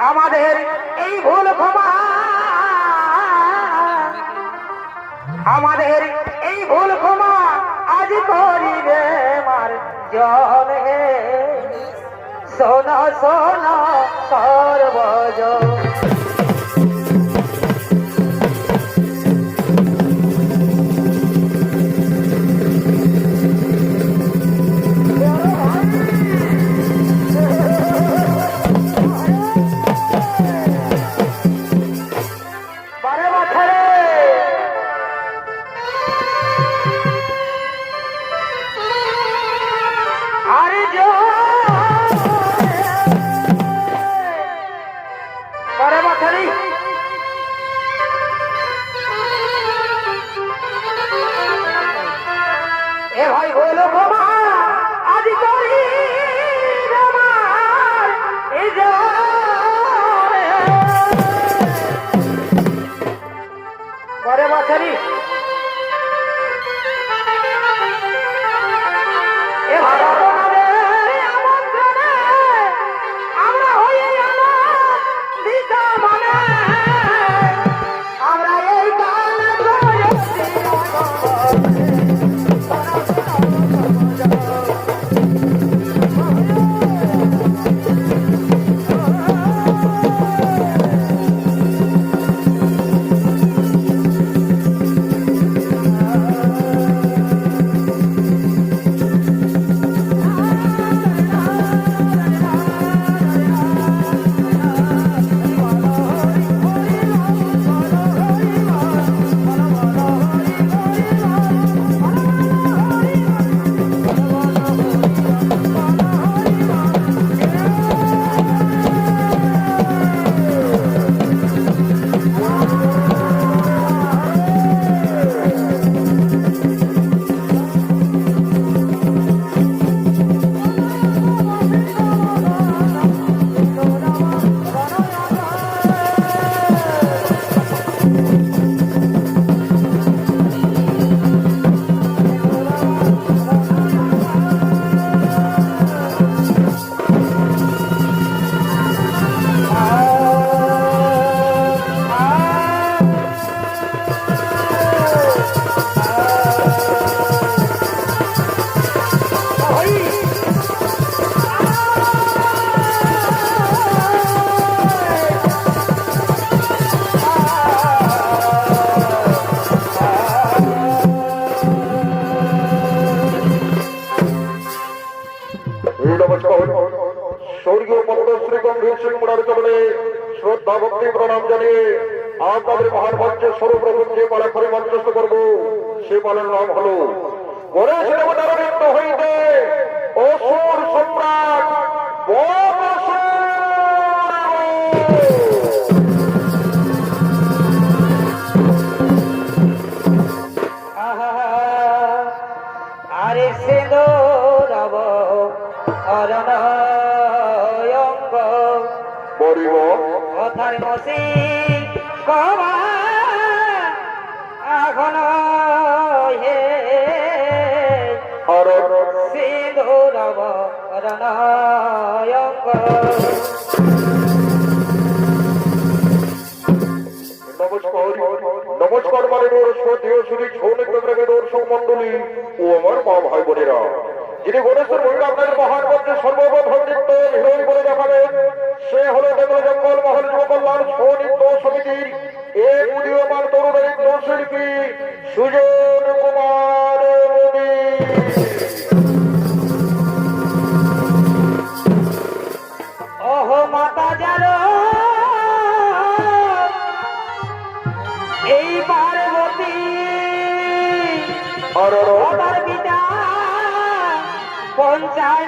আমাদের এই ভুল ক্ষমা, আমাদের এই ভুল ক্ষমা আজ করিবে মার জনে। শোন শোন সর্বজ স্বর্গীয় পদ্মশ্রী গম্ভীর সিং মুড়ার চরণে শ্রদ্ধা ভক্তি প্রণাম জানিয়ে আপনাদের মহান মঞ্চে সর্বপ্রথম যে পালা করে মঞ্চস্থ করব সে পালার নাম হল গণেশ দেবতার নৃত্য হইতে অসুর সম্রাট আরে সেদরব অরণয়ঙ্গ বরিব কথার মসি কবা এখন হে সেদরব অরণয়ঙ্গ। নমস্কার মাননীয় শ্রদ্ধেয় শ্রী সৌনিক দর্শক মন্ডলী ও আমার মা ভাই বোনেরা, যিনি গণেশের মহিলা আপনাদের মহান মধ্যে সর্বপ্রথম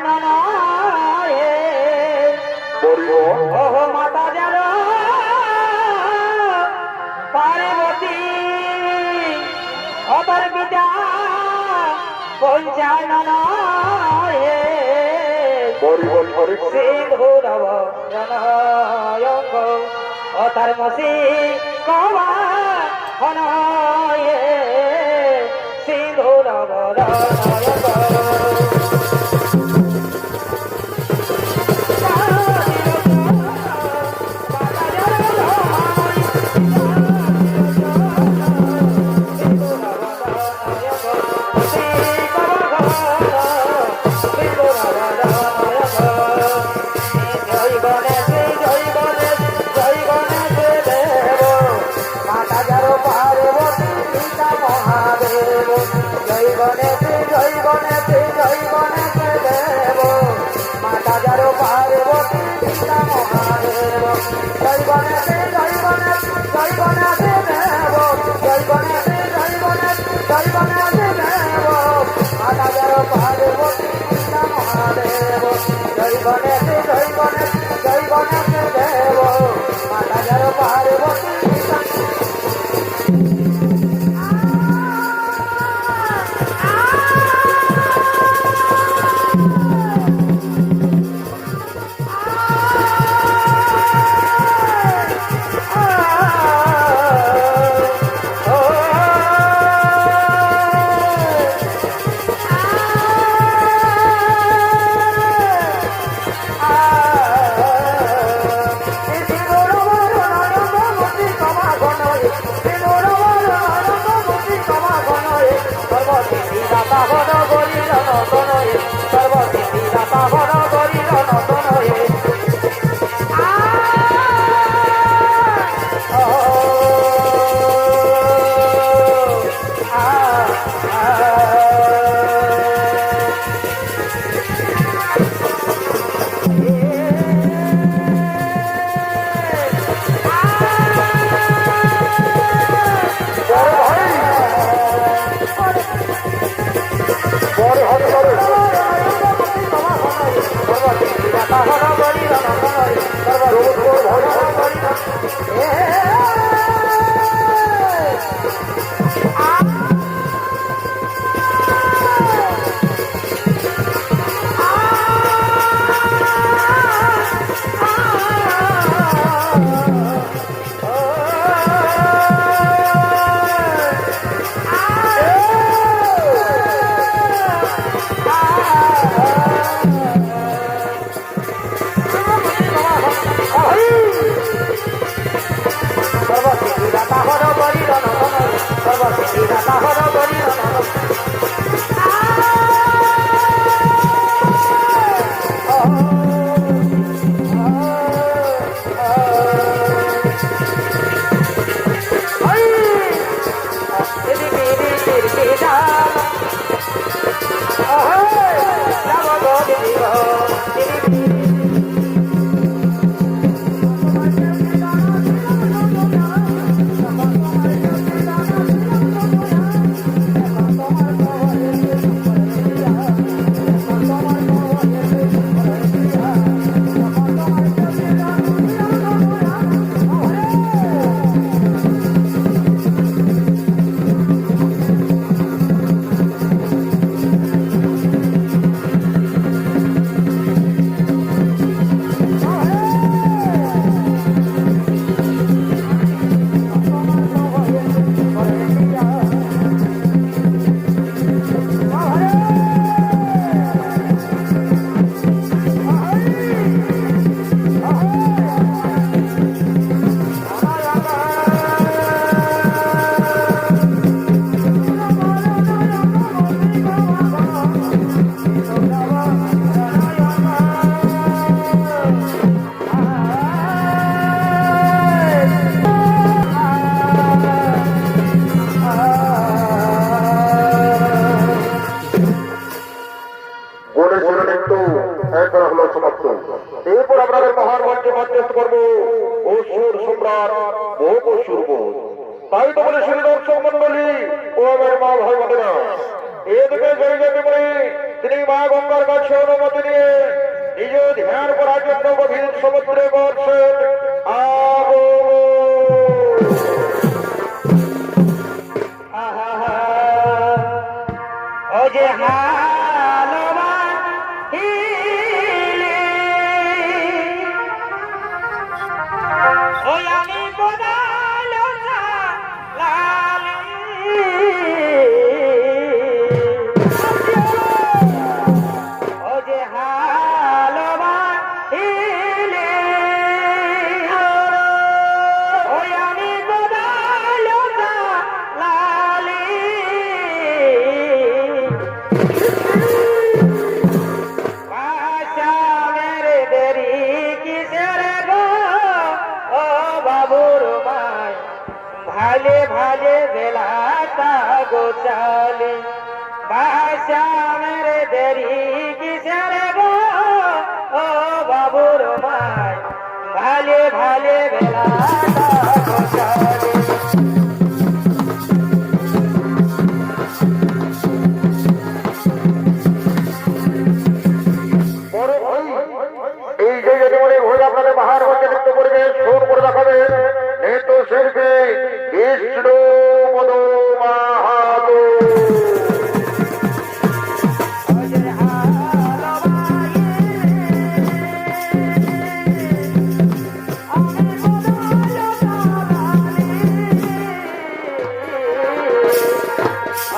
ননয়ে বলিব ওহ মাতা যার পার্বতী অপর পিতা পঞ্চাননয়ে বলিব হরি সিন্ধুরব জনয়ঙ্গ অধর্মসি কবা হনয়ে সিন্ধুরব জনয়ঙ্গ এরপর আপনাদের মহান মঞ্চে মধ্যস্থ করবো অসুর সম্রাট ভোগ অসুর বোধ। তাই তো বলে শুধু দর্শক মন্ডলী ও আমার মা ভাই বোনেরা, এদিকে জয় জয় তিনি মা গঙ্গার কাছে অনুমতি নিয়ে নিজ ধ্যান করার জন্য গভীর সমুদ্রে করছেন। ও যে হালবাহিলে ওই আমি বদালো লালি ও যে হালবাহিলে ওই আমি বদালো লালি বাসা মেরে দেরি কিসের গো ও বাবুর মাই ভালে ভালে বেলাটা গোচালি বাসা মেরে দেরি কিসের গো ও বাবুর মাই ভালে ভালে বেলাটা গোচালি এই যে যজমানি ভোজ আপনাদের বাহার মধ্যে নৃত্য পরিবেশ সুর করে দেখাবে নৃত্য শিল্পী বিষ্ণু মধু মাহাতো।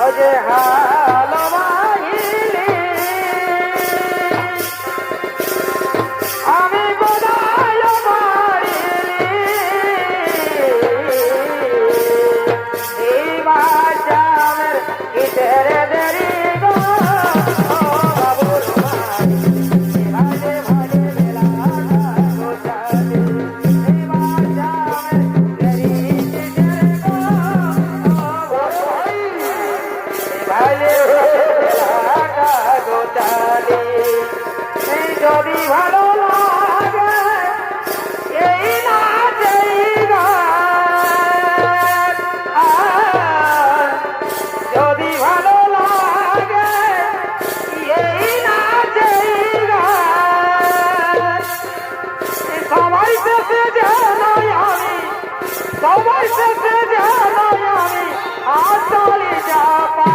অজে হালবাহিলে আমি বদালো মারিলে এই বাজামের কিসের দেরি গো ও বাবুর মাই ভালে ভালে বেলা গোচালি এই বাজামের দেরি কিসের গো ও বাবুর ভালে বেলাটা গোচালি এই যদি ভালো লাগে এই নাচেই গান যদি ভালো লাগে এই নাচেই গান সবাই শেষে জানাই আমি সবাই শেষে জানাই আমি আসলে যাপা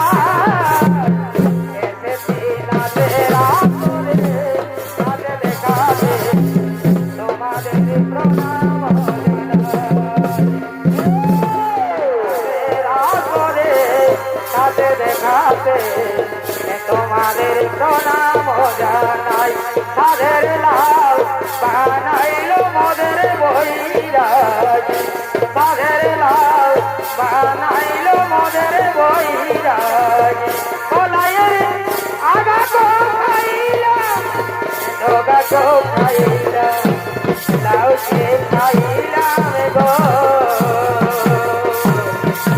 এসেছি নাচের আসরে নাচে দেখাবে তোমাদের প্রণাম আসরে নাচে দেখাতে তোমাদের প্রণাম জানাই সাধের লাল বানাইলো মোদের বৈরাগী সাধের লাল বানাইলো মোদের বৈরাগী কলাইয়ের আগা কো খাইলা ডোগা কো খাইলা লাউ কে খাইলা গো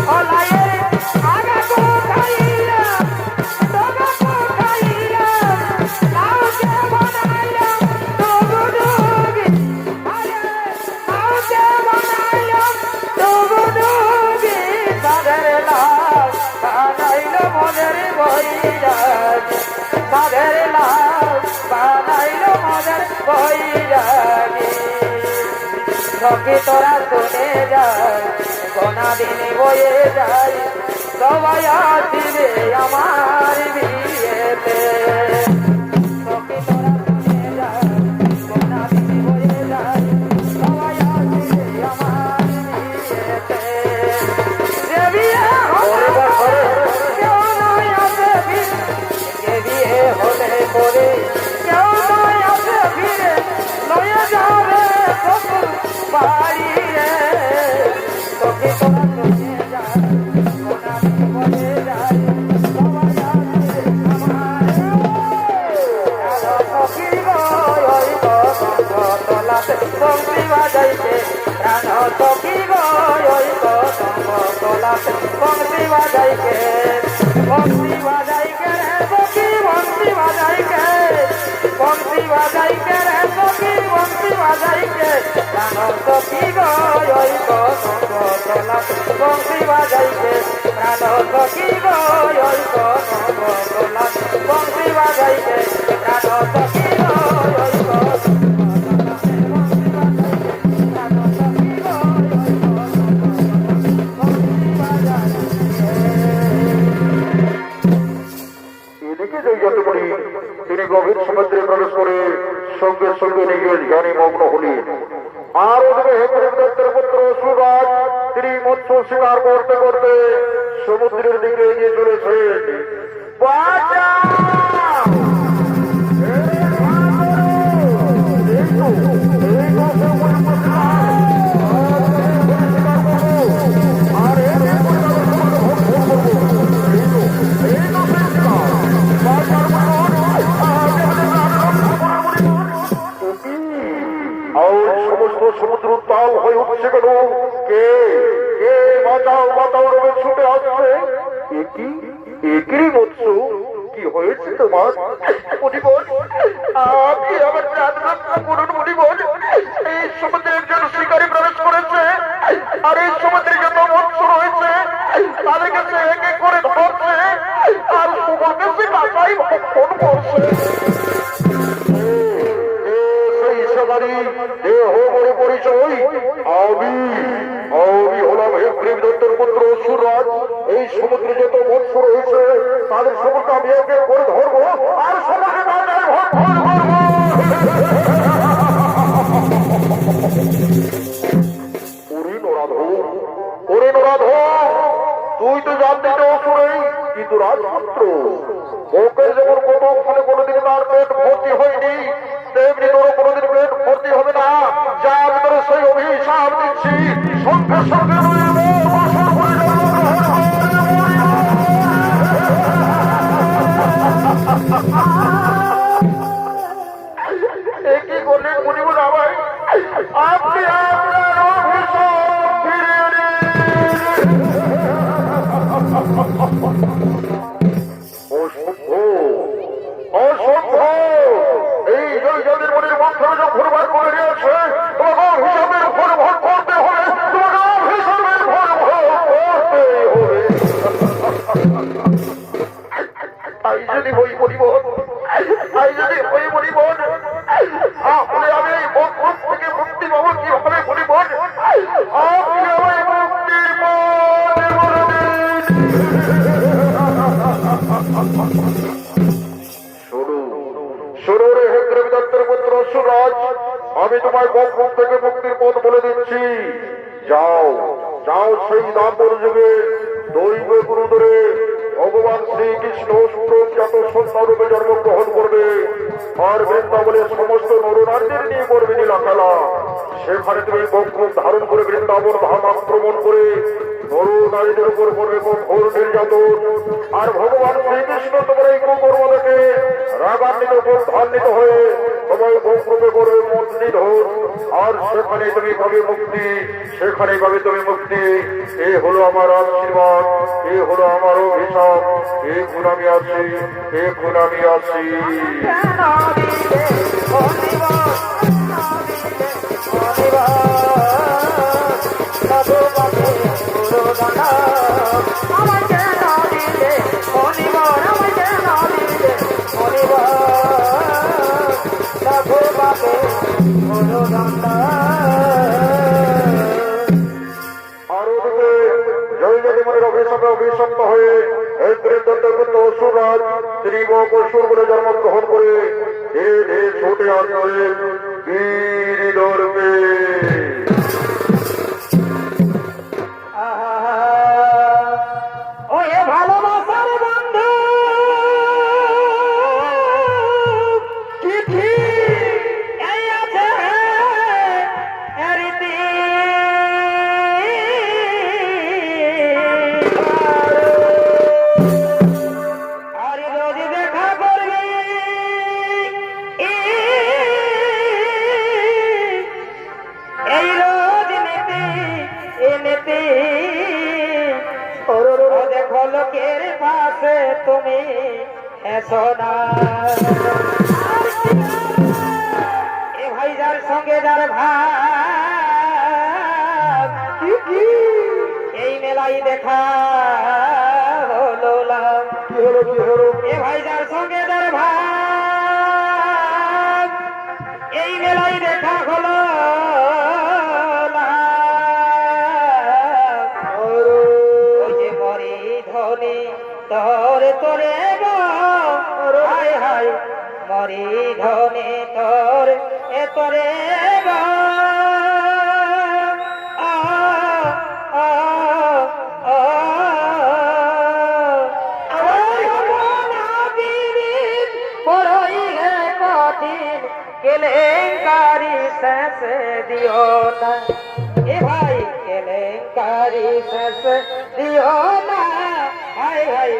কলাইয়ের আগা কো খাইলা ডোগা কো খাইলা লাউ কে বানাইলা ডুগু ডুগি আরে লাউ কে বানাইলা ডুগু ডুগি সাদের লাল বানাইলো মোদের বৈরাগী সাদের লাল বানাইলো মোদের বৈরাগী সখী তোরা শুনে যায় গোনা দিনে বয়ে যায় সবাই আসিবে আমার বিয়েতে সখী তোরা শুনে যায় গোনা দিনে বয়ে যায় সবাই আসিবে আমার বিয়েতে যে বিয়ে হলে কেউ নয় আসে ফিরে যে বিয়ে হলে পরে কেউ নয় আসে ফিরে লয়ে যাবে শ্বশুর বাড়ি রে তোকে তোরা শুনে যায় গোনা দিনে বয়ে যায় সবাই আসিবে আমার সখী গো ওই গো তোলাতে বংশী বাজাইতে প্রাণ সখী গো ওই গো তোলাতে বংশী বাজাইতে বংশী বাজাইকে রে সখী বংশী বাজাইকে বংশী বাজাইকে রে সখী বংশী বাজাইকে প্রাণ সখী গো ওই গো তোলাতে বংশী বাজাইতে প্রাণ সখী গো ওই গো তোলাতে বংশী বাজাইতে প্রাণ সখী গো ওই গো এদিকে জয়যাত্রী তিনি গভীর সমুদ্রে প্রবেশ করে সঙ্গে সঙ্গে নিজের ধ্যানে মগ্ন হলেন। আর ওদিকে হেমদত্তের পুত্র সুরাজ তিনি মৎস্য শিকার করতে করতে সমুদ্রের দিকে এগিয়ে চলেছেন। সমস্ত সমুদ্র উত্তাল হয়ে উঠছে কেন? কে কে বাঁচাও বাঁচাও রবে ছুটে আসছে। একই মৎস্য কি হয়েছে তোমার? মুনিবর, আপনি আমার প্রাণ রক্ষা করুন মুনিবর। এই সমুদ্রে একজন শিকারী প্রবেশ করেছে, আর এই সমুদ্রে যত মৎস্য রয়েছে তাদের কাছে এক এক করে ধরছে, আর সবার কাছে কাঁচাই ভক্ষণ করছে। দেহ বড় পরিচয়, আমি হলাম হেমদত্তের পুত্র সুরাজ। এই সমুদ্রে যত মৎস্য রয়েছে তাদের সমস্ত আমি এক এক করে ধরবো, আর সবাইকে বাজারে ভক্ষণ করবো। ওরে নরাধর, তুই তো জানতে অসুরেই, কিন্তু রাজপুত্র ওকে যেমন কতক্ষণে কোনোদিন তার পেট ভর্তি হয়নি, তেমনি তোর কোনোদিন পেট ভর্তি হবে না। যা আমি তোর সেই অভিশাপ দিচ্ছি, সঙ্গে সঙ্গে কি করলেন মুনিবর আমায়? আপনি আপনার অভিশাপ ফিরিয়ে অসভ্য! এই জয়জাদের মনের মাথায় যখন বার করে নিয়েছে, তোমাকে অভিশাপের ভর ভর করতে হবে, তোমাকে অভিশাপের ভর ভর করতে হবে। তাই যদি হই পরিবহন, তাই যদি হই পরিবহন, তাহলে আমি এই বক্রম থেকে মুক্তি পাবো কিভাবে পরিবহন? আপনি আমায় মুক্তির হেমদত্তের পুত্র সুরাজ, আমি তোমায় বক্রম থেকে মুক্তির পথ বলে দিচ্ছি। যাও যাও, সেই দাপর যুগে দৈব গুরু ধরে ভগবান শ্রীকৃষ্ণ সুরক্ষাত সন্তান রূপে জন্মগ্রহণ করবে, আর বৃন্দাবনের সমস্ত নরনারীদের নিয়ে করবে নীলা খেলা। সেখানে তুমি বক্রম ধারণ করে বৃন্দাবন ধাম আক্রমণ করে নরনারীদের উপর করবে ঘোর নির্যাতন। আর ভগবান শ্রীকৃষ্ণ তোমার এই কুকর্ম থেকে রাগান্বিত ধান্বিত হয়ে তোমায় বক্রমে করবে মন্দির, আর সেখানে তুমি পাবে মুক্তি, সেখানে পাবে তুমি মুক্তি। এ হলো আমার আশীর্বাদ, এ হলো আমার অভিশাপ। এখন আমি আছি, এখন আমি আছি। অভিশপ্ত হয়ে অসুরাজ তিনি অসুর বলে জন্মগ্রহণ করে ধীরে ধীরে ছুটে আসলেন বীর দর্পে। লোকের পাশে তুমি এসো না, এ ভাই যার সঙ্গে যার ভাই এই মেলাই দেখা হলো না। এ ভাই যার সঙ্গে নারী ধনে তোর এতরে কেলেঙ্কারি শেষ দিও না এ ভাই কেলেঙ্কারি শেষ দিও না ভাই ভাই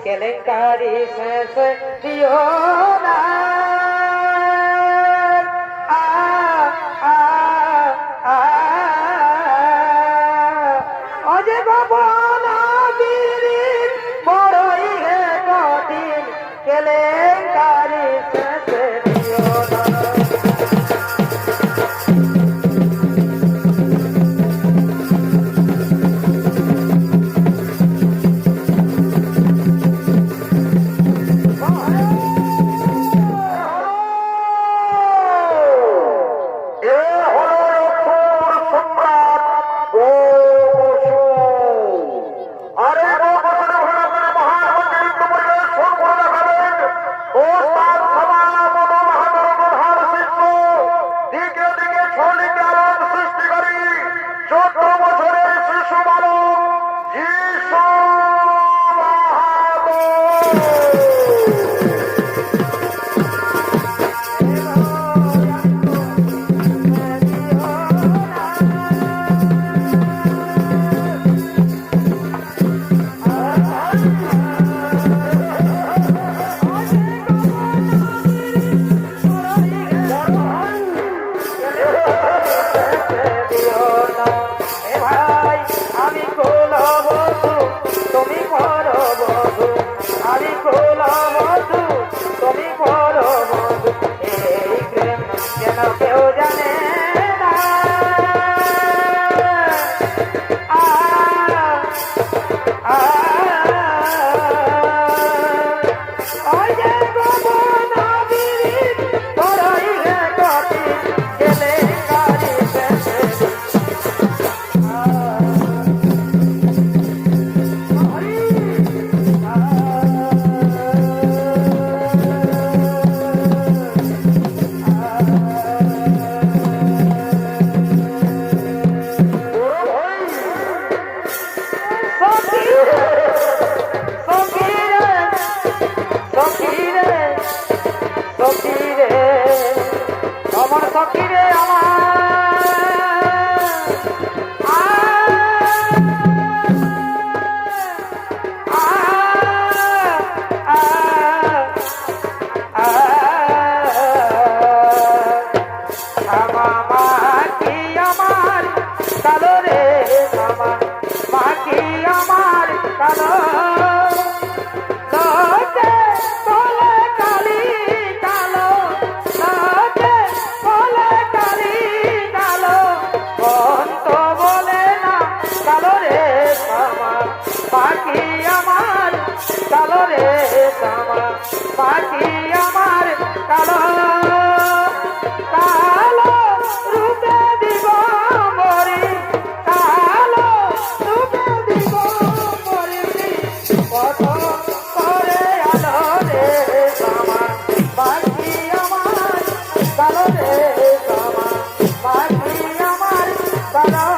কেলেঙ্কারি শেষ দিও না অজে ভবনা বীর বড়ই হে কঠিন কেলেঙ্কারি শেষ দিও না কেউ জানে না ওই যে গোপনা বীর বড়ই হে কঠিন কেলেঙ্কারি শেষ আমার সখীরে আমার কালো রে মা কি আমার কালো পাখি আমার কালো রে শ্যামা পাখি আমার কালো কালো রূপে দিব মরি কালো রূপে দিব মরি কত করে আলো রে শ্যামা পাখি আমার কালো রে শ্যামা পাখি আমার কালো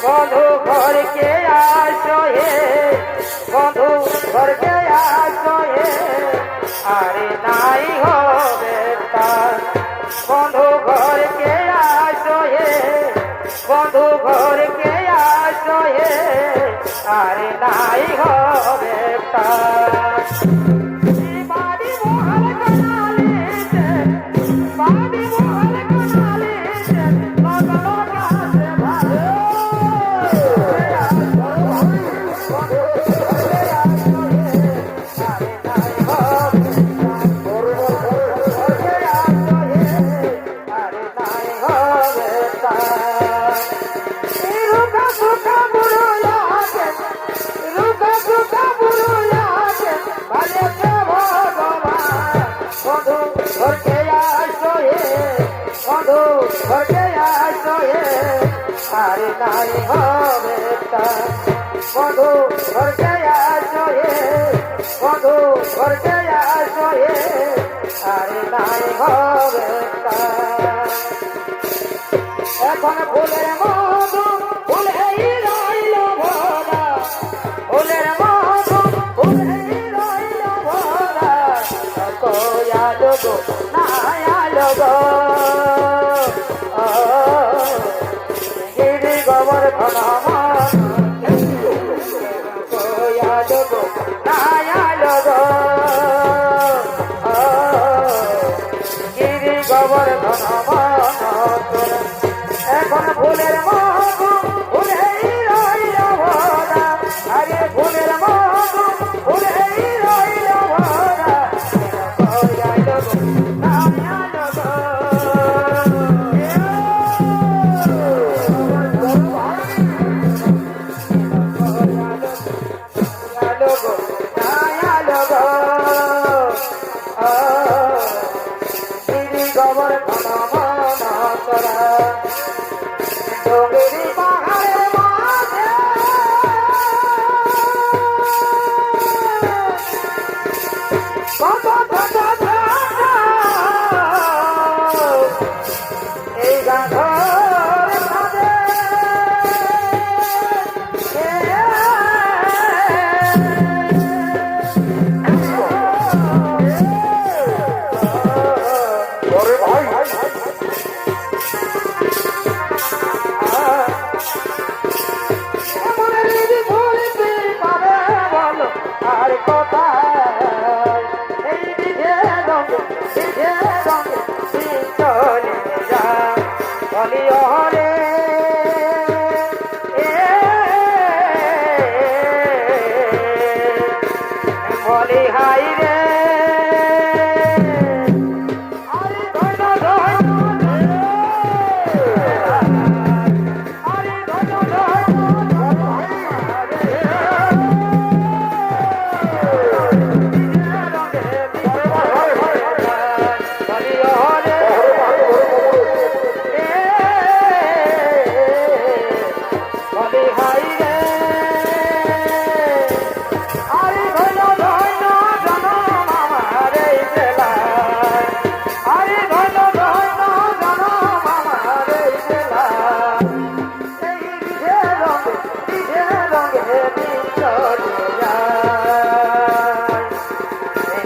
বন্ধু ঘরকে আসো হে বন্ধু ঘরকে আসো হে আরে নাই হবে তার বন্ধু ঘরকে আসো হে বন্ধু ঘরকে আসো হে আরে নাই হবে তার বাড়ি মহল কানালে বাড়ি মহল কানালে লগলো কাছে ভালো আরে নাই হবে বন্ধু ঘরকে আসো হে বন্ধু ঘরকে আসো হে আরে নাই হবে এখন ফুলের মধু ফুলেই রইল ভরা ফুলের মধু ফুলেই রইল ভরা কই আলো গো নাই আলো গো গিরি গোবর্ধন কই আলো গো নাই আলো গো গিরি গোবর্ধন এখন ফুলের মধু ফুলেই রইল ভরা আরে ফুলের মধু ফুলেই রইল ভরা কই আলো গো নাই আলো গো আলো গো নাই আলো গো গিরি গোবর্ধন করা ডোগরি পাহাড়ের মাঝে কত কত এই গাধর সাজে ওরে ভাই আর কোথায় এই দিকে রঙে চলে যা বলি ওরে বলি হাই রে আরে ধন্য ধন্য আরে ধন্য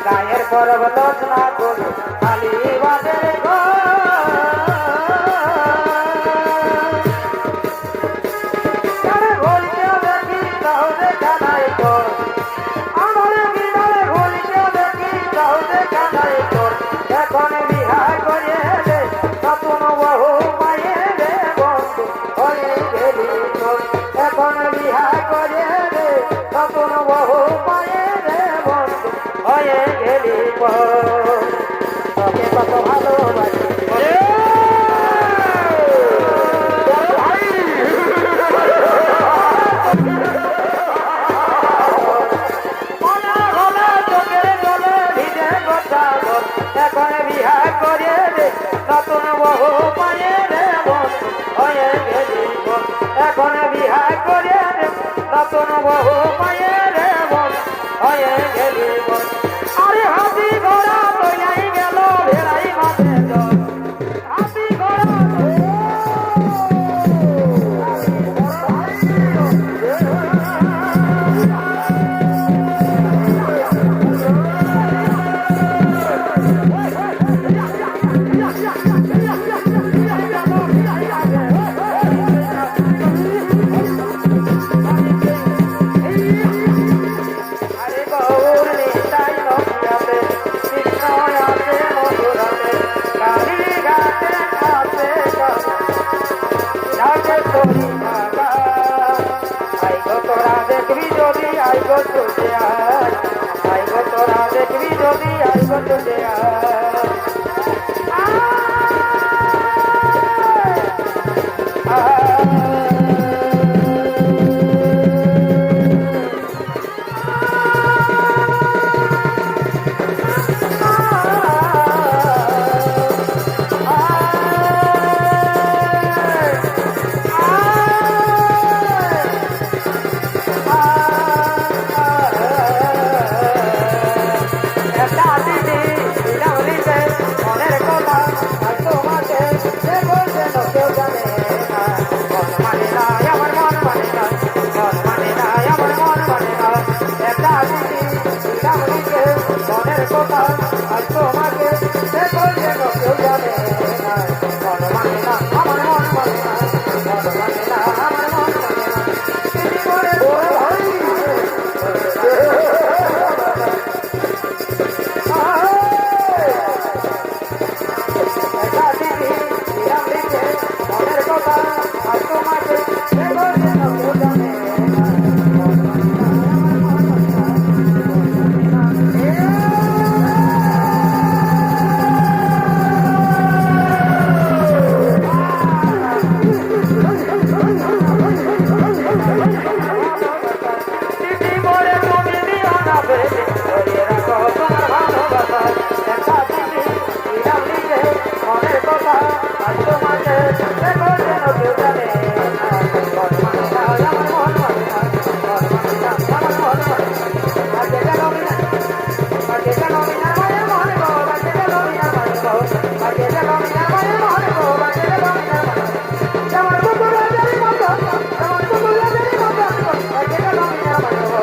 গায়ের পর্বত না করো খালি বাদের ঘুরতে দেখি তাহলে জানাই কর আমার বিদায় ঘুরতে দেখি তাহলে জানাই কর এখন বিহার করে দে নতুন বহু পায়ে রে বন্ধু হয়ে গেলি তোর এখন বিহার করে দে নতুন বহু পায়ে রে বন্ধু হয়ে গেলি তোকে কত পায়ে রে বল হয়ে গেলি বল আরে হাতি ঘোড়া লইয়াই গেল ভেড়াই মাঝে জল হাতি ঘোড়া আরে গৌর নিতাই নদিয়াতে কৃষ্ণ আছে মধুরাতে কালী ঘাটে আছে যাকে তোরি নাগা আইগো তোরা দেখবি যদি আইগো চলে আইগো তোরা দেখবি যদি আইগো চলে একটা দিদি বিড়ালিতে মনের কথা আর তোমাকে সে বলছে না কেউ জানে না মন মানে না আমার মন মানে না মন মানে না আমার মন মানে না একটা দিদি বিড়ালিতে মনের কথা আর তোমাকে সে বলছে না কেউ জানে না মন মানে না আমার মন মানে না মন মানে না আমার মন মানে না দিদি করে মনের কথা আর তোমাকে সে বলছে না কেউ জানে দিদি বলে তুমি দিও না বেশি ধরিয়ে রাখো তোমার ভালোবাসা একটা দিদি বিরাম দিলে মনের কথা আর তোমাকে সে বলছে না কেউ জানে না মন মানে না আমার মন মানে না মন মানে না আমার মন মানে না আজকে গেল বিনা আজকে গেল বিনা মায়ের মনে গো আজকে গেল বিনা মানে গো আজকে গেল বিনা মায়ের মনে গো আজকে গেল বিনা মানে যেমন কুকুর রাজারি মতো যেমন কুকুর রাজারি মতো আজকে গেল বিনা মানে গো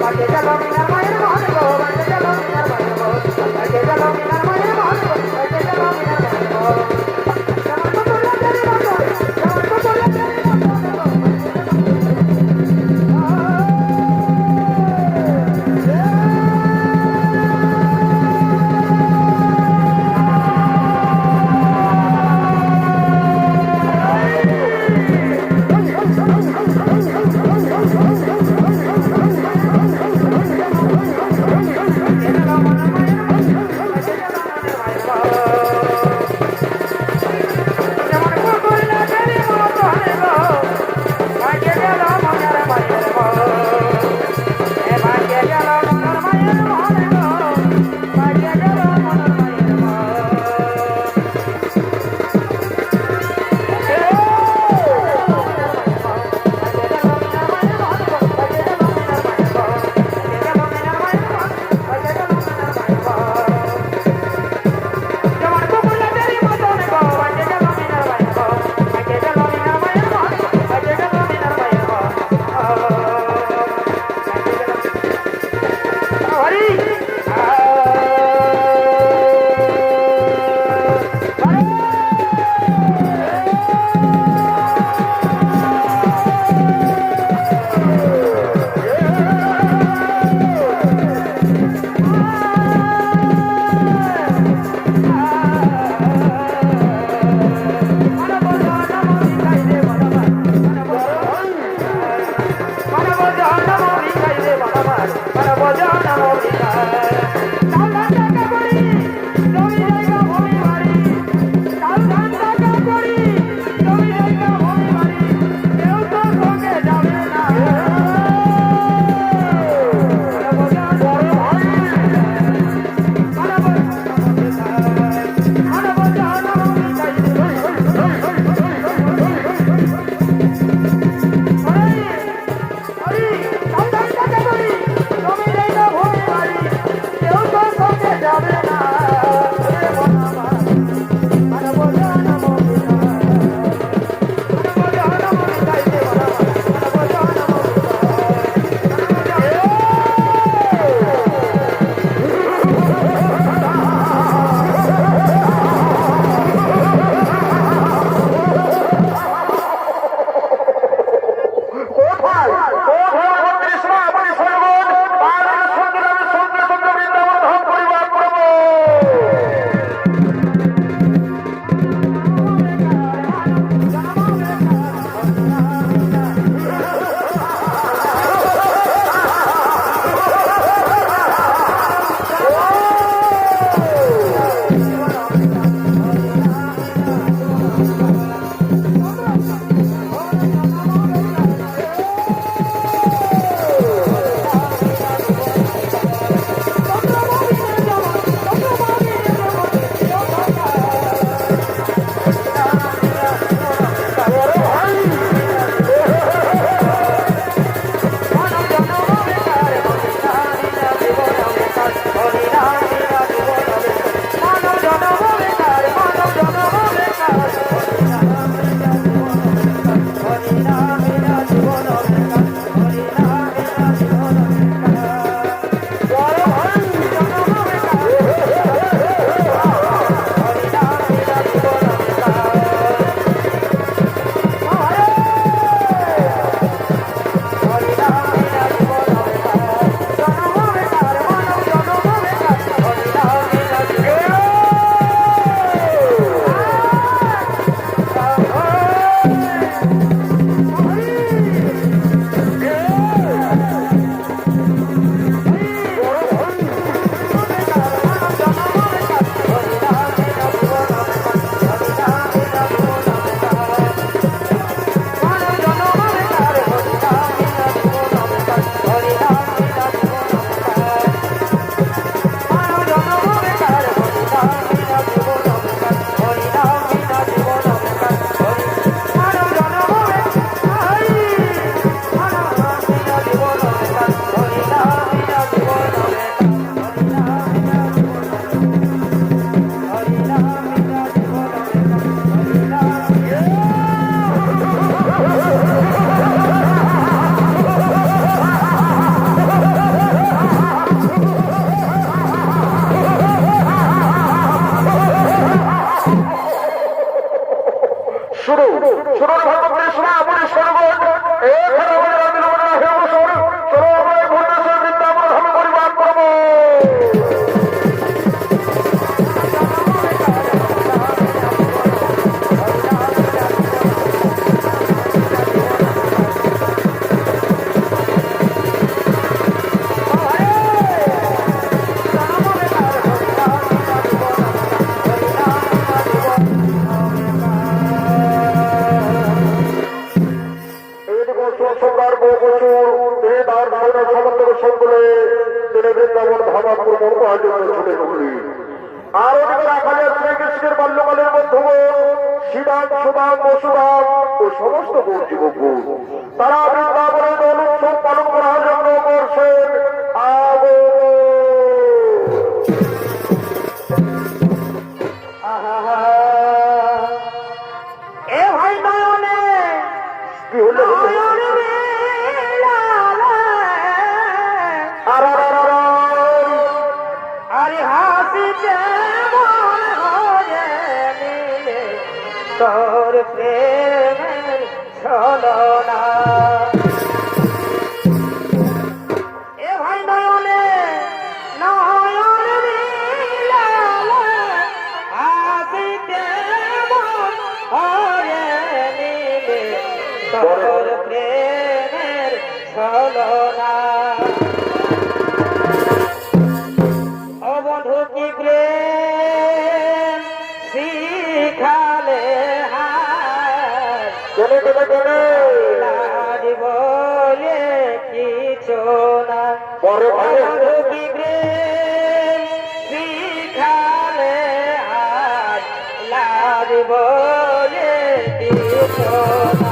আজকে গেল বিনা মায়ের মনে গো আজকে গেল বিনা মানে গো আজকে গেল বিনা মায়ের মনে গো আজকে গেল বিনা মানে গো যেমন কুকুর রাজারি মতো যেমন কুকুর রাজারি মতো বলে তিনি বৃন্দাবন ধামাপুর মন পাওয়ার জন্য ছুটে চললেন। আর ওদিকে রাখা যায় শ্রীকৃষ্ণের বাল্যকালের বন্ধুগণ শ্রীরাম সুদাম বসুরাম ও সমস্ত গৌরজীবক তারা বৃন্দাবনের দোল উৎসব পালন করার জন্য করছেন এ ভাই নয়নে কি হলো নয়নে মেলালে, আরে হাসিতে মন হয়ে নিলে তোর প্রেমের ছলনা। এ ভাই নয়নে নয়ন মিলালে, হাসিতে মন হয়ে নিলে তোর প্রেমের ছলনা। ও বন্ধু কি প্রেম শিখালে হায়, চলে চলে চলে লাজ বলে কিছু না। পরে ও ভাই বন্ধু কি প্রেম শিখালে হায়, লাজ বলে কিছু না।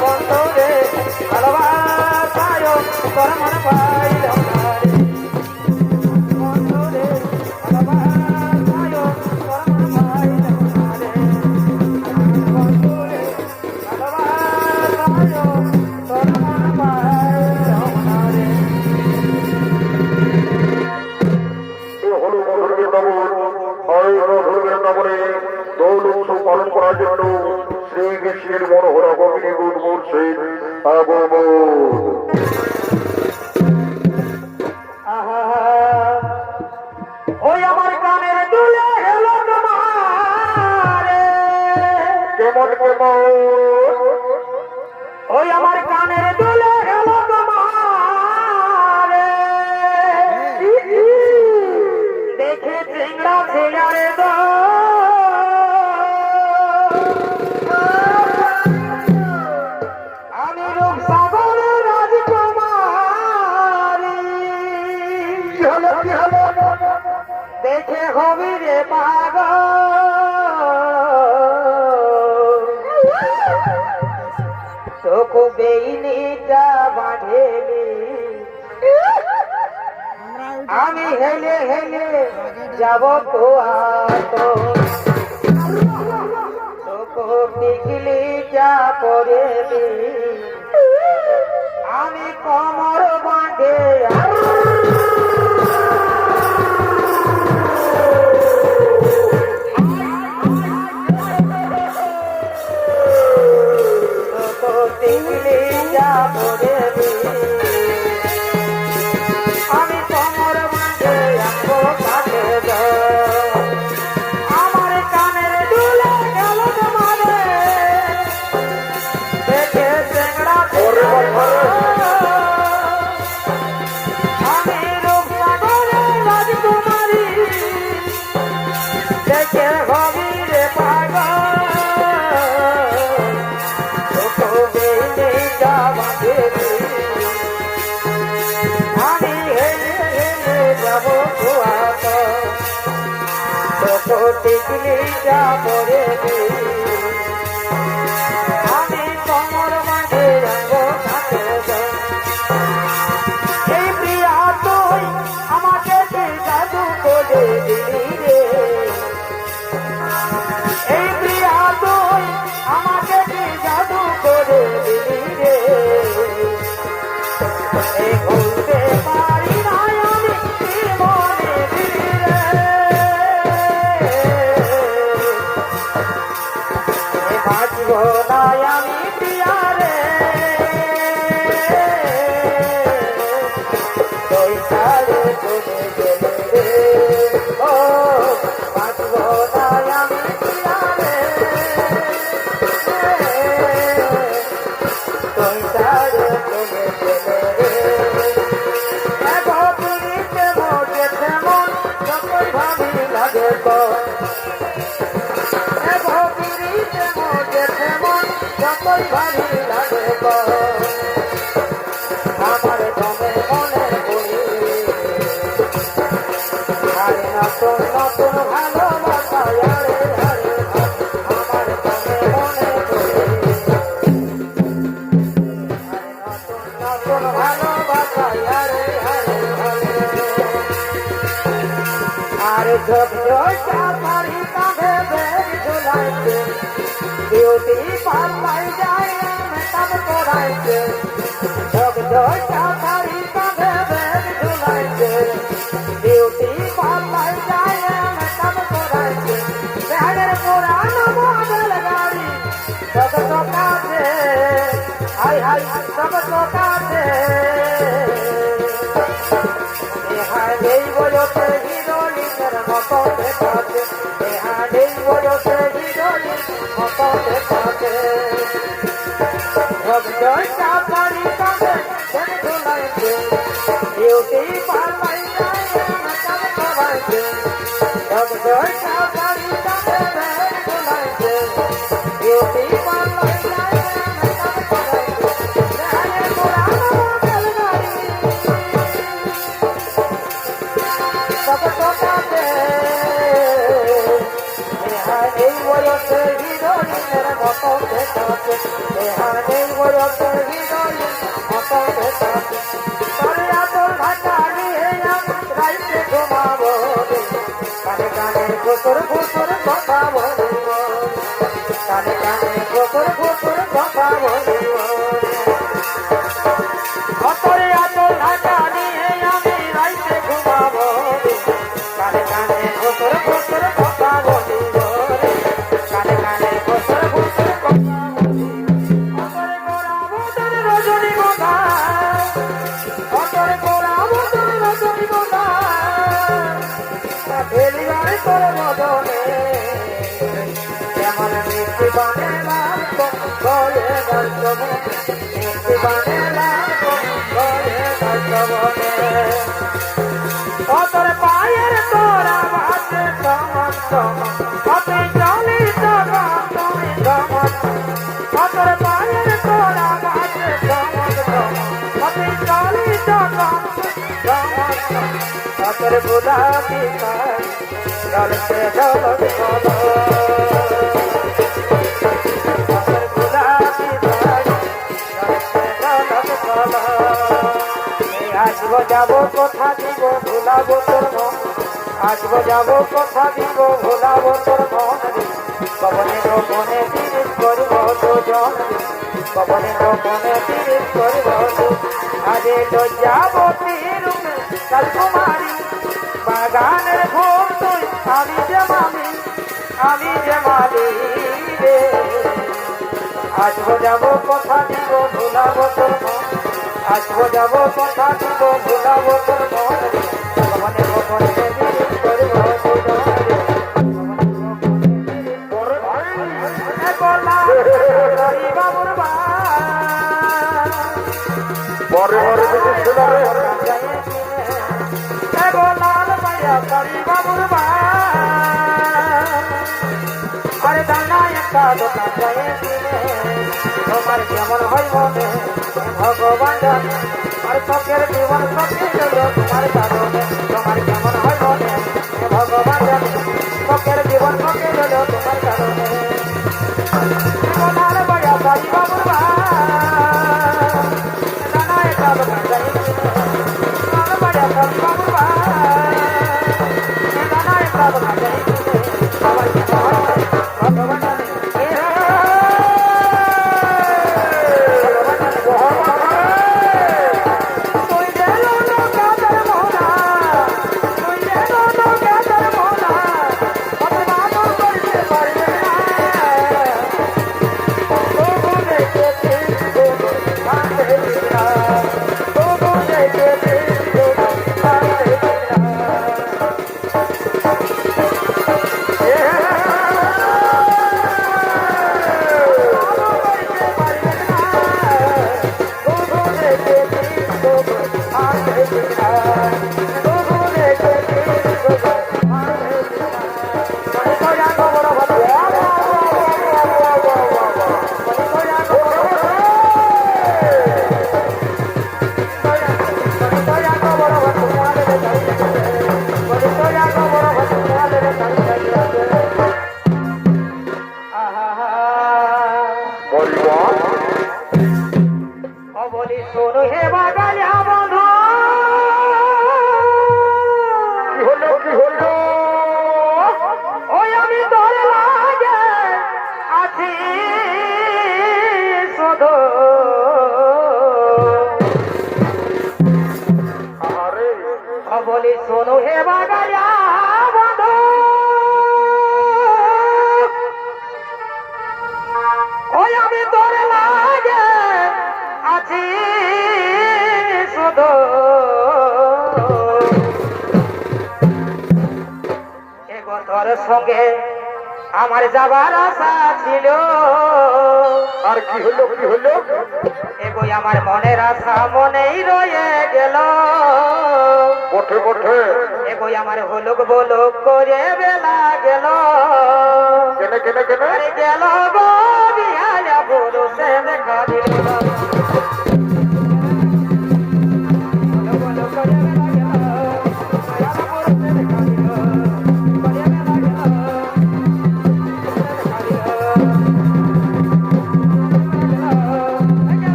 বন্ধু রে ভালোবাসায় তোর মন পাইল না রে বন্ধু রে ভালোবাসায় তোর মন পাইল না রে বন্ধু রে ভালোবাসায় তোর মন পাইল না রে। হলো মধুর বৃন্দাবন। এই মধুর বৃন্দাবনে দোল উৎসব পালন করার জন্য শ্রীকৃষ্ণের মনোহর আগমনী গুণ করছেন আগমন। ওই আমার কানের দুলে হেলো তোমারে কেমন কেমন ওই আমার কানের দুলে হেলো তোমারে দেখে চিংড়া ছেড়ে দো আমি রূপ সাগরের রাজকুমারী কি হলো কি হলো দেখে হবি রে পাগল তোকু বেইনিটা বাঁধেলি আমি হেলে হেলে যাব তো তোকু টিকলিটা পরেলি আমি কমর বাঁধে আমি কমর বাঁধে আঁকো কাটে আমার কানের দুলে গেল তোমারে দেখে চেংড়া আমি রূপ সাগরের রাজকুমারী দেখে হবি রে পাগল আমি হেলে হেলে যাব টিকলি যাব রে আমি কমর বাঁধে রাখবো এই প্রিয়া তুই আমাকে জাদু করে দিলি রে এই প্রিয়া তুই আমাকে জাদু করে দিলি রে এই ভুলতে পারি না আমি কি মনে দিলি রে বাঁচব না আমি প্রিয়া রে তুই ছাড়ে চলে গেলে রে ও বাঁচব না আমি প্রিয়া রে তুই ছাড়ে চলে গেলে রে পুরীতে মজেছে মন যতই ভাবি লাগে পুরীতে মজেছে মন যতই ভাবি লাগে আমার দমে মনে করি আরে নতুন নতুন ভালোবাসা আরে আরে আমার দমে মনে করি আরে নতুন নতুন ভালোবাসা আরে আরে আরে ঝোপ সারি কাঁধে বেগ ঝুলাইছে বিউটি পাল্লাই যায় মেকআপ করাইছে ঝোপ সারি কাঁধে বেগ ঝুলাইছে বিউটি পাল্লাই যায় মেকআপ করাইছে ব্যাগের পুরানো মডেল গাড়ি সব চকাছে হাই হাই সব চকাছে এই বয়সে হিরোইনের মতো দেখাচ্ছে এই বয়সে হিরোইন মতো দেখাচ্ছে পারি কাঁধে ঝুলাইছে বিউটি পাল্লাই যায় মেকআপ করাইছে পারি কাঁধে ঝুলাইছে বিউটি পাল্লাই যায় মেকআপ করাইছে পুরানো মডেল গাড়ি সব চকাতে এই বয়সে হিরোইনের মতো দেখাচ্ছে এই রসে হৃদয়ে মতো বেতা তোরে আতর ঢাকা নিয়ে আমি রাইতে ঘুমাবো রে কানে কানে ফুসুর ফুসুর কথা বলিব কানে কানে ফুসুর ফুসুর কথা বলিব তোরে আতর ঢাকা নিয়ে আমি রাইতে ঘুমাবো রে কানে কানে ফুসুর ফুসুর কথা বলিব রে কানে কানে ফুসুর ফুসুর কথা বলিব তোরে গোরাবো তোরে রজনী গন্ধা তোরে গোরাবো তোরে রজনী গন্ধা ফেলিবারে তোর মদনে যেমন মিষ্টি বানেলাম গয়ে গল্পবনে মিষ্টি বানেলাম গয়ে গল্পবনে ও তোর পায়ের তোরা বাজে চমক চমক তুই চলি চমক তুমি চমক ও তোর পায়ের তোরা বাজে চমক চমক তুই চলি চমক চমক চমক তোর গোলাপি পাই জলতে জলক বলো তোর গোলাপি পাই জলতে জলক বলো আসবো যাবো কথা দিব ভুলাবো তোর মন আসবো যাবো কথা দিব ভুলাবো তোর মন কবনে গোপনে তিরিশ করব দুজন কবনে গোপনে তিরিশ করব আরে লজ্জাবতী রূপে কাল কুমারী বাগানের ঘুম তুই আমি যে মালি রে আসবো যাবো কথা দিব ভুলাবো তোর মন আসবো যাবো কথা দিব ভুলাবো তোর মন কবনে গোপনে তিরিশ করব দুজন বাবুর বা পরে পরে বাবুর বা আরে দানা একটা দোকান যায় তোমার কেমন হয় মনে ভগবান জানে আর চোখের জীবন চোখে তোমার কারণে তোমার কেমন হয় মনে ভগবান জানে চোখের জীবন চোখে তোমার কারণে সোনার বয়া বাড়ি বাবুর বা দানা একটা দোকান যায় সোনার বয়া বাড়ি বাবুর বা দানা একটা দোকান যায় আমার কেমন হয় ভগবান জানে বলি শোনো হে বাগায়া বন্ধু ওই আমি তোর লাগে আছি শুধু এগো তোর সঙ্গে আমার যাবার আশা ছিল আর কি হলো এগো আমার মনের আশা মনেই রয়ে গেল পথে পথে এগো আমার হলুক বলুক করে বেলা গেল কেনে গেল গো বিহায়া পুরুষে দেখা দিল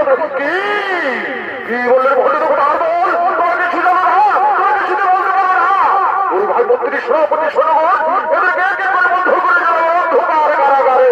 কি কি বললেন ভোটে তখন আর বল তোরা কিছু জানো না তোরা কিছু বলতে পারো না ওই ভাই মন্ত্রী সভাপতি সরগণ এদেরকে একে করে বন্ধ করে যাবে অন্ধকার কারাগারে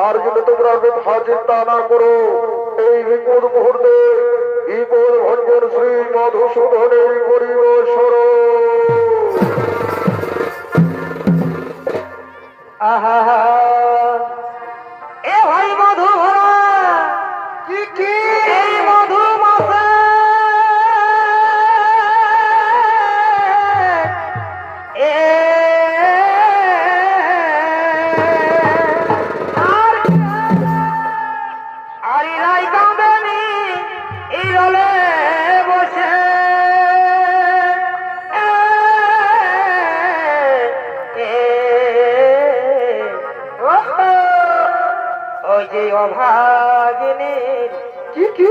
আর জন্য তোমরা ব্যথা চিন্তা না করো এই বিপদ মুহূর্তে বিপদ ভঞ্জন শ্রী মধুসূদনের পরিবেশর এ ভাই মধু ভরা কি এই মধু মাসে অভাগিনীর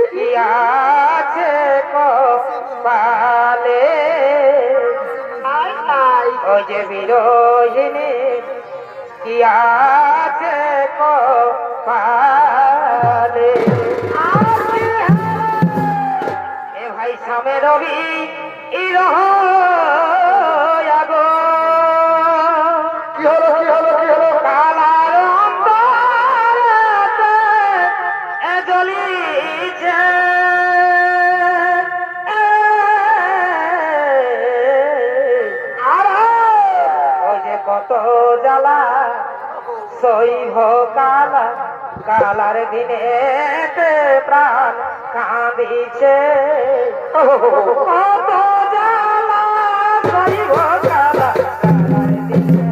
কি আছে কপালে ওই যে বিরোহিনীর কি আছে কপালে এ ভাই সামে রবি ইরহ কত জ্বালা সইভ কালা কালার দিনে প্রাণ কাঁদিছে কত জ্বালা সইভ কালা কালার দিনে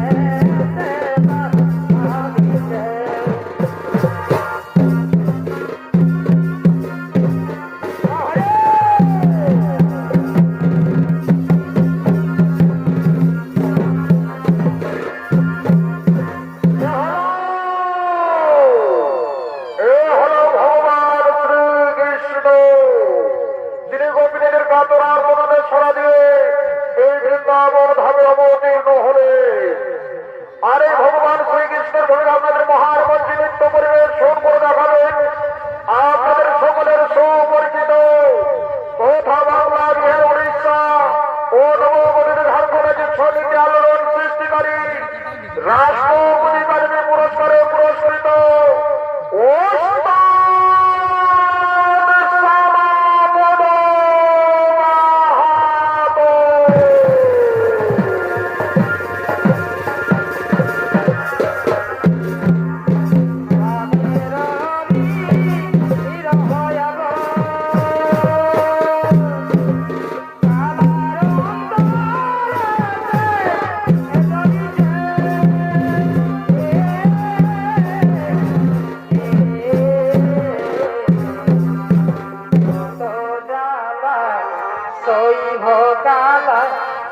প্রাণ কাঁদিছে বৃন্দাবন ধামে অবতীর্ণ হলে আরে ভগবান শ্রীকৃষ্ণের ভোগে আপনাদের মহারমঞ্চে নৃত্য পরিবেশন করে দেখাবেন আপনাদের সকলের সুপরিচিত তথা বাংলা বিহার উড়িষ্যা ও নবগঠিত ঝাড়খণ্ড রাজ্যের ছয়টি আলোড়ন সৃষ্টিকারী রাষ্ট্রপতি কারণে পুরস্কারে পুরস্কৃত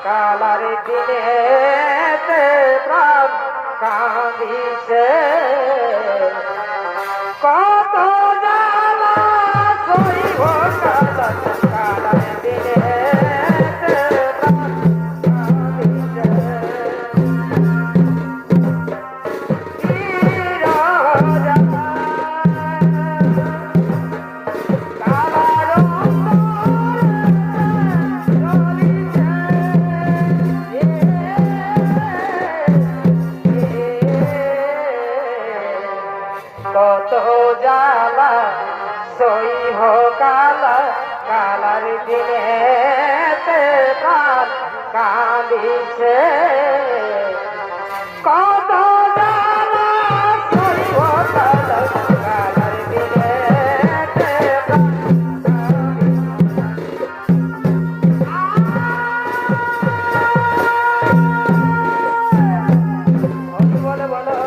কালার দিনে প্রাণ কাঁদিছে কত জ্বালা সইব কালার দিনে প্রাণ কাঁদিছে কত জ্বালা সইব কালার দিনে প্রাণ কাঁদিছে কত জ্বালা সইব কালার দিনে প্রাণ বলে বলো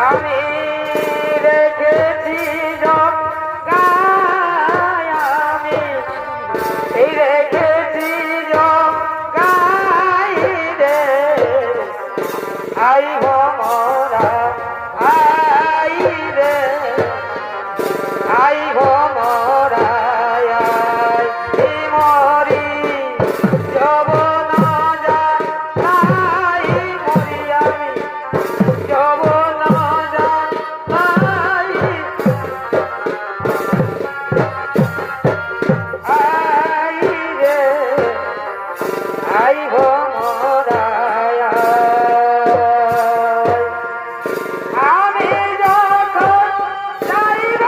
আমি যখন যাইব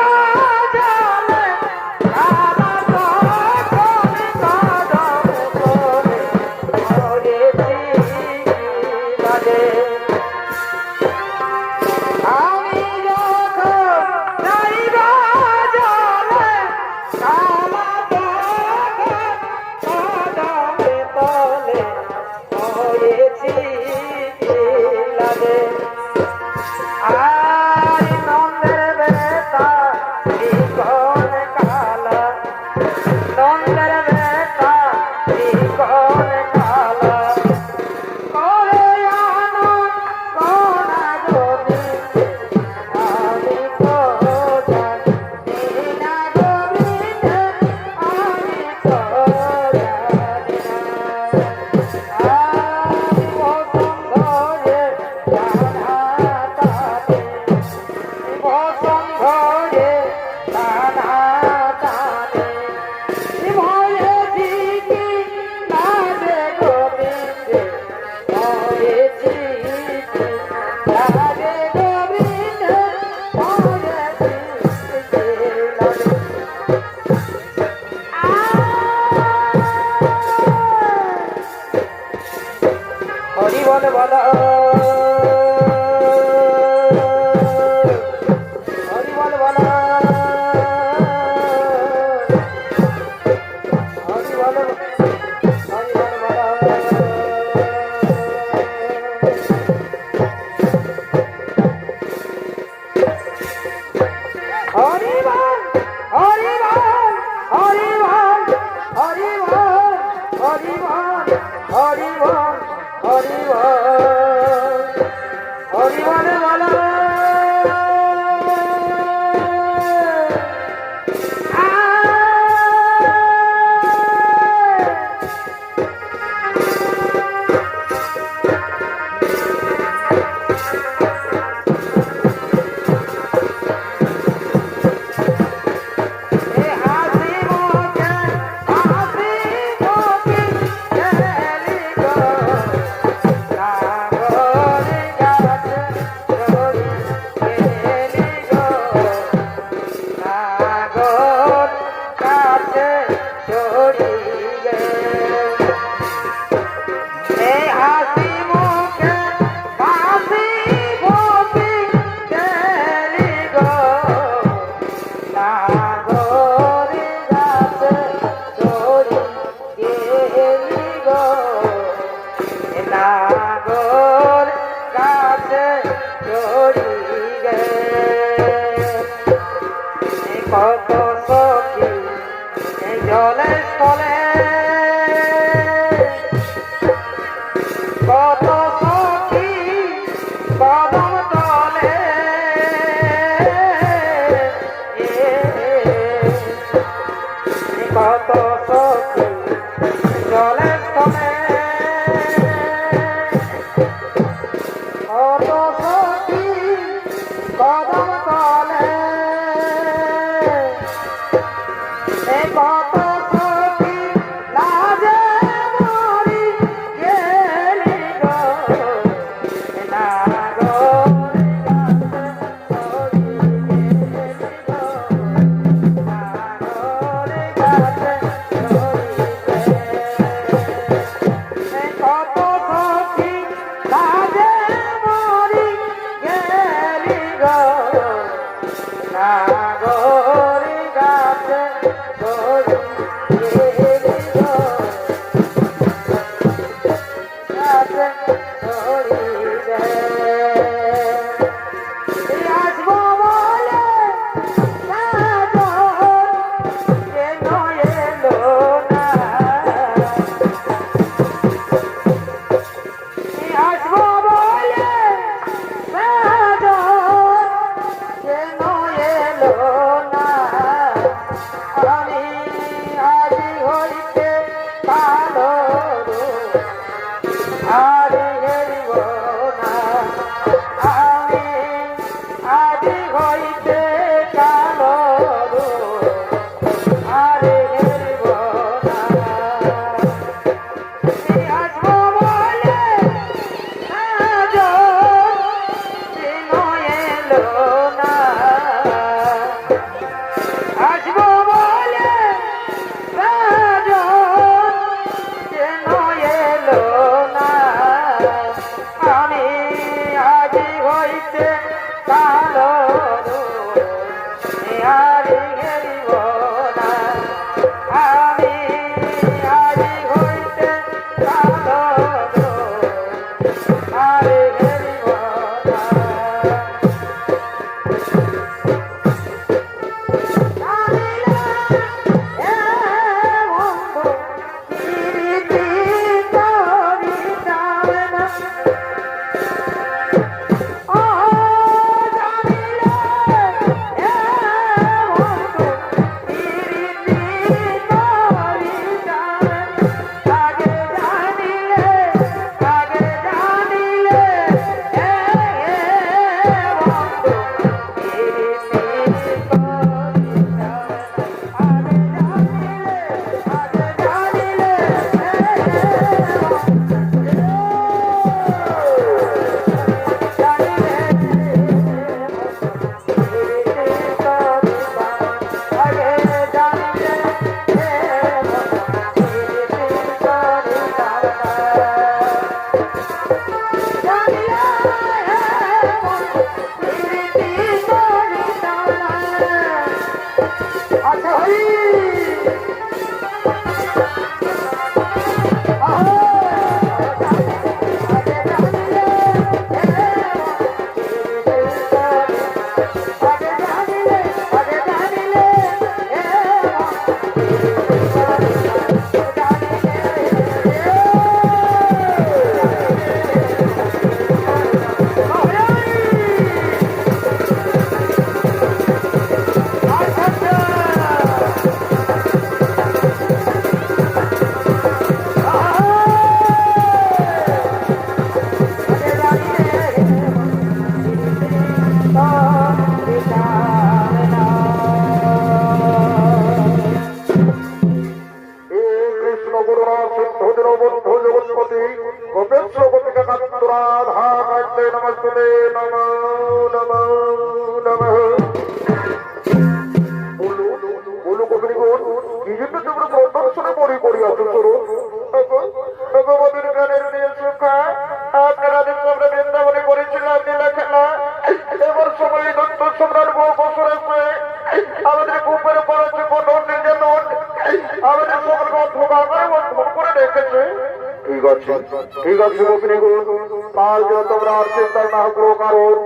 চড়ি গে কত সখী জলে স্থলে কত সখী কদম তলে কত সখী জলে স্থলে কত সখী কদম তলে কত সখী লাজে মরি গেলি গো না গো কত সখী লাজে মরি গেলি গো না গরি গাছে দড়ি গেলি গো গাছে দড়ি গে আসবো বলে কেন এলো না আসবো বলে কেন এলো না আমি আজি হইতে কালো আরে হেরিব না আমি আজি হইতে কালো আরে হেরিব না আসবো বলে কেন এলো না আসবো বলে কেন এলো না আমি আজি হইতে কালো আরে হেরিব না আমি আজি হইতে কালো আরে হেরিব না আমাদের উপরে পড়েছে কোন নিজের নোট আমাদের সকলকে অন্ধকার করে বন্ধ করে রেখেছে। ঠিক আছে গোপিনী তার জন্য তোমরা আর চিন্তা না করো, কারণ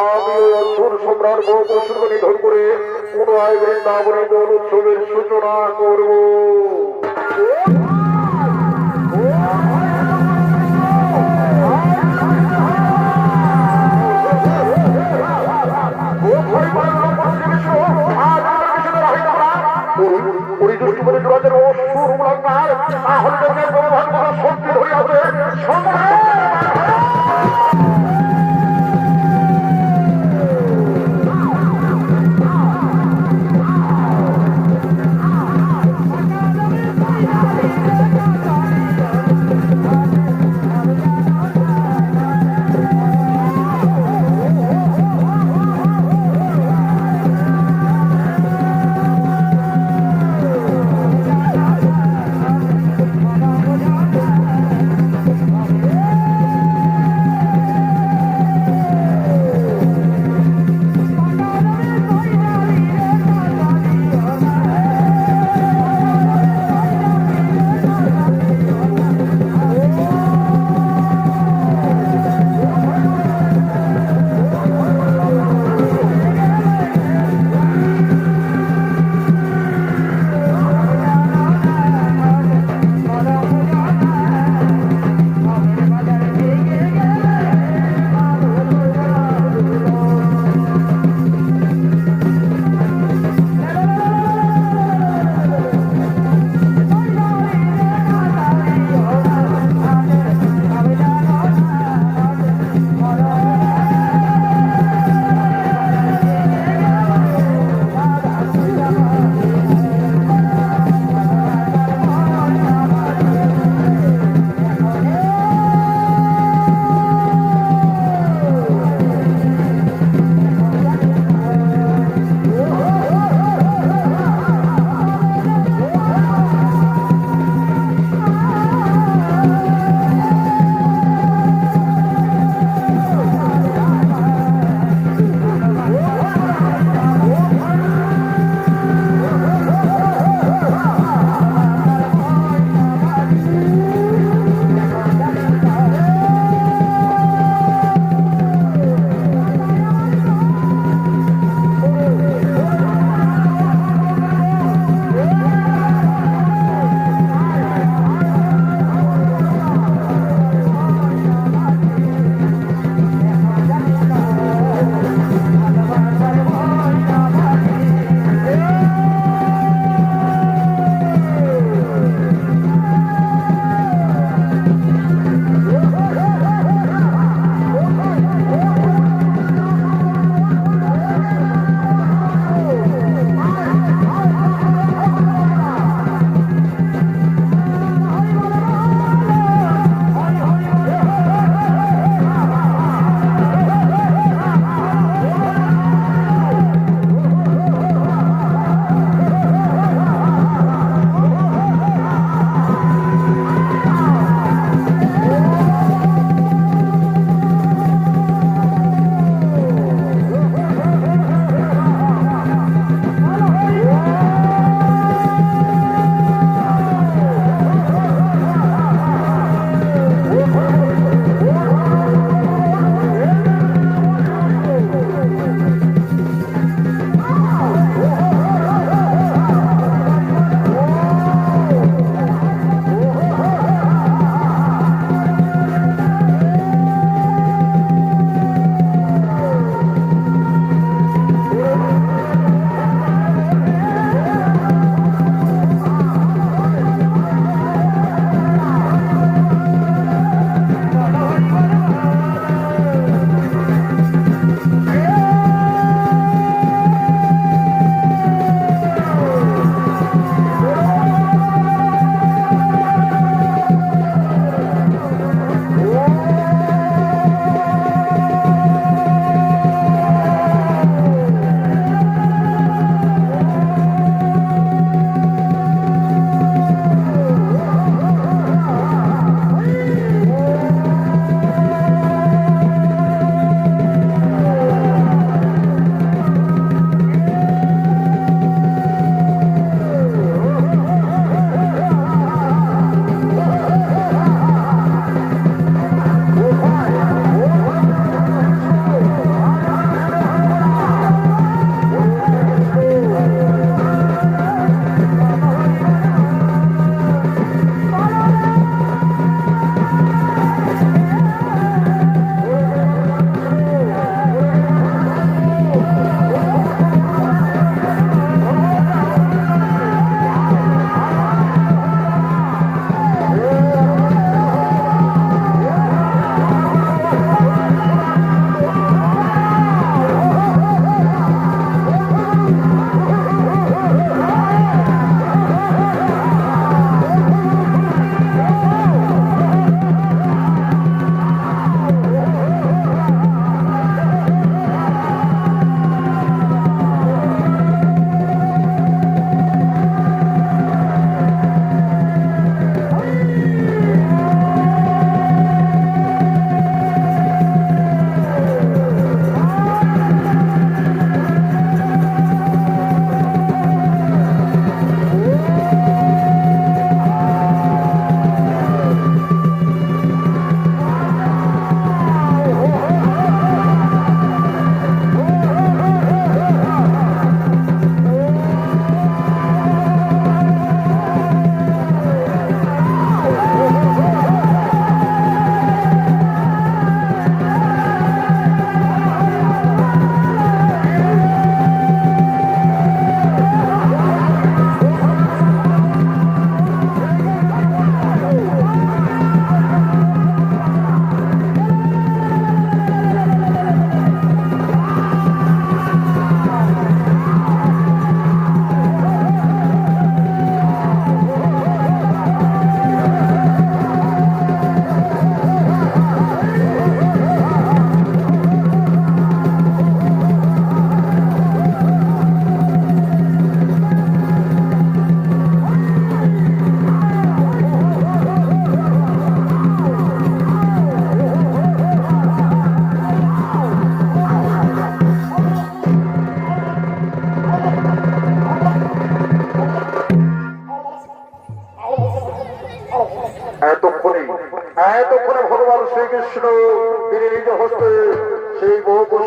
আমি ওই অসুর সম্রাট বহু নিধন করে পুনরায় বৃন্দাবনে দোল উৎসবের সূচনা করব।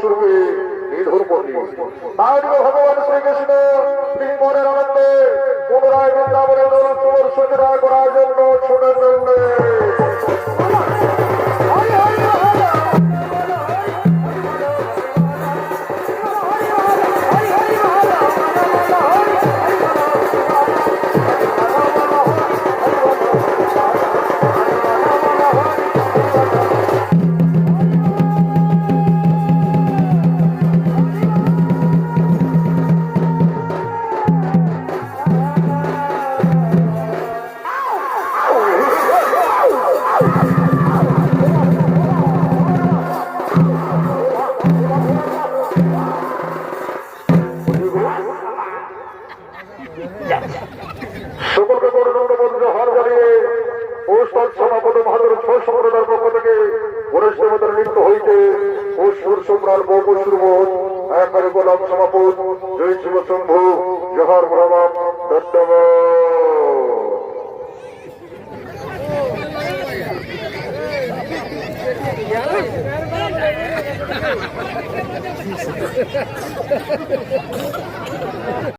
অসুরকে নিধন করলি। তারপরে ভগবান শ্রীকৃষ্ণ তিনি মনের আনন্দে পুনরায় বৃন্দাবনে দৌলতপুর সূচনা করার জন্য ছুটে চললেন। সকলকে গৌরদণ্ড মন্ত্র হার জানিয়ে ওস্তাদ সমাপদ ভারতের ৬ সম্প্রদায়ের পক্ষ থেকে গণেশ দেবতার নৃত্য হইতে ও সুর সম্রাট বহু সুরবোধ একবারে গোলাম সমাপদ জয় শিব শম্ভু জহর ভ্রমণ ধন্যবাদ।